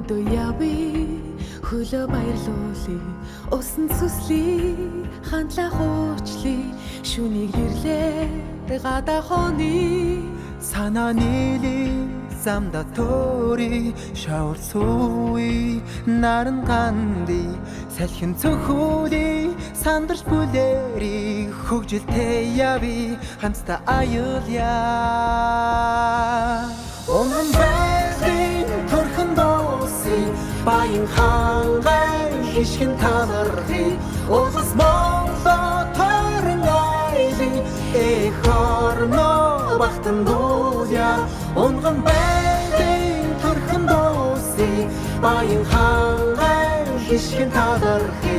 Өдөө яви хөлөө баярлуулъя усан сүслий хандлаа хуучлий шүнийг ирлээ гадаа хоны санаа нийлий замда тори шавар сууи наран ганди салхин цөхүли сандарч бүлэри хөгжилтэй яви хамста аюуля Онгон байрын төрхөн дооси баян хангай хишгэн талархи улас молло торн айли эхорно бахтан дууя Онгон байрын төрхөн дооси баян хангай хишгэн талархи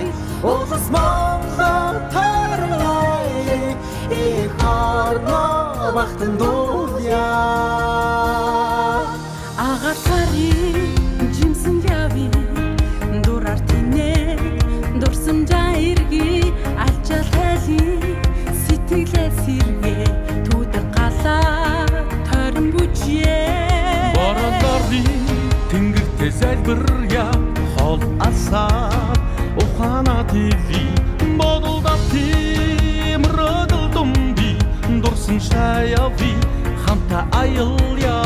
улас молло торн айли эхорно бахтан дууя Агартари жимсэн яви дурар тинэ дурсан жаирги алчал хайли сэтгэлээ сэргэ түдэг галаа тойрон бүжээ Боролори тэнгэртэй залбиря хол асаа ухаана тиви бодолдап тимродол думби дурсан шаяви хамта аялья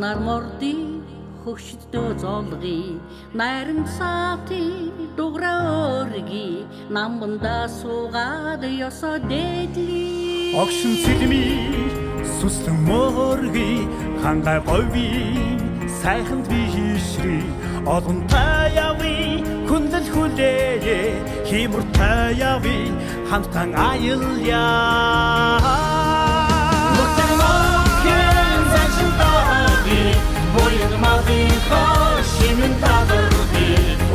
Нар морди хөгшдөө золги найран саати дуграа өрги намбанда суугаад ёсоо дээдли Огшин цэлми сүслэн морги хангай гови сайханд би хишри олон таяви хүндэл хүлээ химүр таяви хамтан аялья Boyun mavi hoşimin tadırdı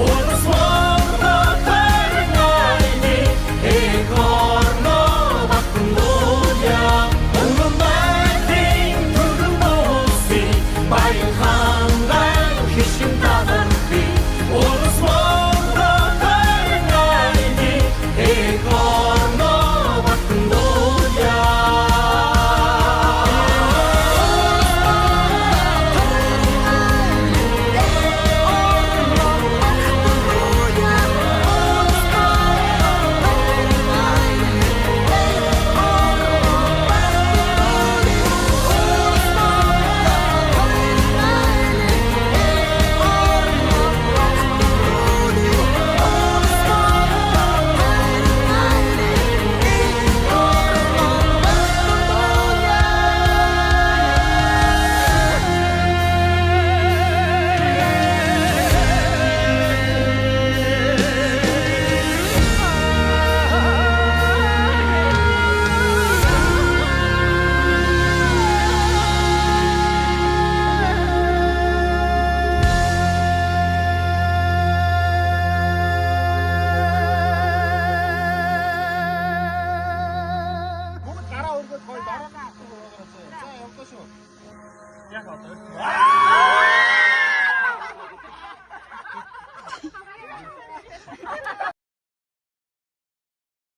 Orus morda tarnaydı Ekorno baktın doya Onun verdin turun dosi Bayın handan hişim tadırdı Orus morda tarnaydı Ekorno baktın doya Яг одоо.